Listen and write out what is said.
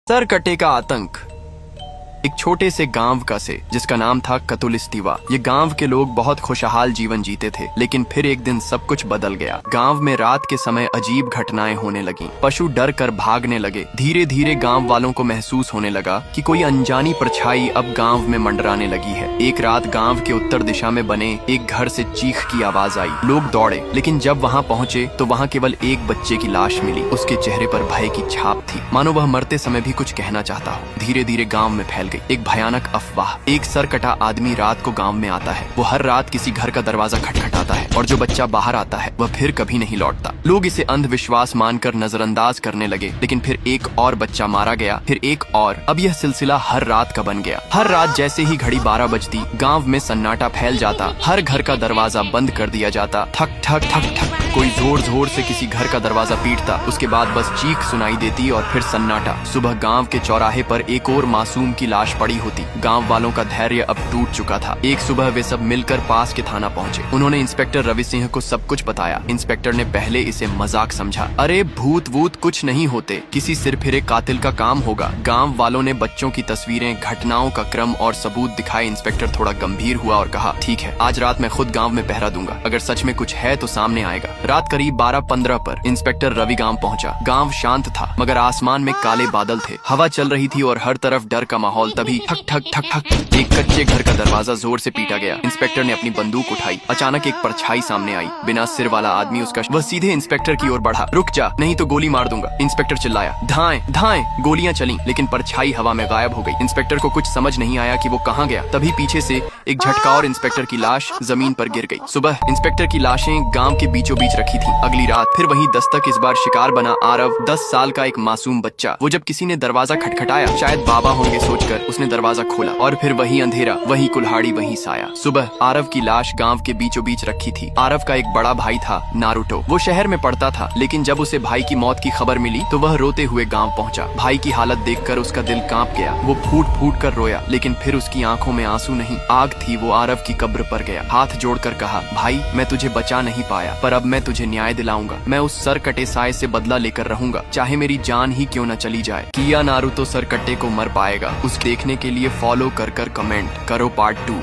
सरकटे का आतंक। एक छोटे से गांव का से जिसका नाम था कतुलिस्तीवा। ये गांव के लोग बहुत खुशहाल जीवन जीते थे, लेकिन फिर एक दिन सब कुछ बदल गया। गांव में रात के समय अजीब घटनाएं होने लगीं। पशु डर कर भागने लगे। धीरे धीरे गांव वालों को महसूस होने लगा कि कोई अनजानी परछाई अब गांव में मंडराने लगी है। एक रात गांव के उत्तर दिशा में बने एक घर से चीख की आवाज आई। लोग दौड़े, लेकिन जब वहां पहुंचे तो वहां केवल एक बच्चे की लाश मिली। उसके चेहरे पर भय की छाप थी, मानो वह मरते समय भी कुछ कहना चाहता हो। धीरे धीरे गांव में फैल गई एक भयानक अफवाह। एक सरकटा आदमी रात को गांव में आता है। वो हर रात किसी घर का दरवाजा खटखटाता है और जो बच्चा बाहर आता है वह फिर कभी नहीं लौटता। लोग इसे अंधविश्वास मानकर नजरअंदाज करने लगे, लेकिन फिर एक और बच्चा मारा गया, फिर एक और। अब यह सिलसिला हर रात का बन गया। हर रात जैसे ही घड़ी 12 बजती, गांव में सन्नाटा फैल जाता। हर घर का दरवाजा बंद कर दिया जाता। ठक ठक ठक ठक कोई जोर जोर से किसी घर का दरवाजा पीटता। उसके बाद बस चीख सुनाई देती और फिर सन्नाटा। सुबह गांव के चौराहे पर एक और मासूम की लाश पड़ी होती। गांव वालों का धैर्य अब टूट चुका था। एक सुबह वे सब मिलकर पास के थाना पहुंचे। उन्होंने इंस्पेक्टर रवि सिंह को सब कुछ बताया। इंस्पेक्टर ने पहले इसे मजाक समझा। अरे भूत वूत कुछ नहीं होते, किसी सिरफिरे कातिल का काम होगा। गांव वालों ने बच्चों की तस्वीरें, घटनाओं का क्रम और सबूत दिखाए। इंस्पेक्टर थोड़ा गंभीर हुआ और कहा, ठीक है, आज रात मैं खुद गाँव में पहरा दूंगा। अगर सच में कुछ है तो सामने आएगा। रात करीब 12:15 पर इंस्पेक्टर रवि गांव पहुंचा। गांव शांत था, मगर आसमान में काले बादल थे। हवा चल रही थी और हर तरफ डर का माहौल। तभी ठक ठक ठक ठक एक कच्चे घर का दरवाजा जोर से पीटा गया। इंस्पेक्टर ने अपनी बंदूक उठाई। अचानक एक परछाई सामने आई। बिना सिर वाला आदमी उसका वह सीधे इंस्पेक्टर की ओर बढ़ा। रुक जा, नहीं तो गोली मार दूंगा। इंस्पेक्टर चिल्लाया। धाएं धाएं। गोलियां चलीं, लेकिन परछाई हवा में गायब हो गई। इंस्पेक्टर को कुछ समझ नहीं आया कि वो कहाँ गया। तभी पीछे से एक झटका और इंस्पेक्टर की लाश जमीन पर गिर गई। सुबह इंस्पेक्टर की लाशें गांव के बीचों बीच रखी थी। अगली रात फिर वही दस्तक। इस बार शिकार बना आरव, 10 साल का एक मासूम बच्चा। वो जब किसी ने दरवाजा खटखटाया, शायद बाबा होंगे सोचकर उसने दरवाजा खोला और फिर वही अंधेरा, वही कुल्हाड़ी, वही साया। सुबह आरव की लाश गांव के बीचों बीच रखी थी। आरव का एक बड़ा भाई था, नारुतो। वो शहर में पढ़ता था, लेकिन जब उसे भाई की मौत की खबर मिली तो वह रोते हुए गांव पहुंचा। भाई की हालत देखकर उसका दिल कांप गया। वो फूट फूट कर रोया, लेकिन फिर उसकी आंखों में आंसू नहीं, आग थी। वो आरव की कब्र पर गया, हाथ जोड़कर कहा, भाई मैं तुझे बचा नहीं पाया, पर अब मैं तुझे न्याय दिलाऊंगा। मैं उस सरकटे साए से बदला लेकर रहूंगा, चाहे मेरी जान ही क्यों न चली जाए। किया नारुतो सरकटे को मर पाएगा। उस देखने के लिए फॉलो कर कमेंट करो पार्ट 2।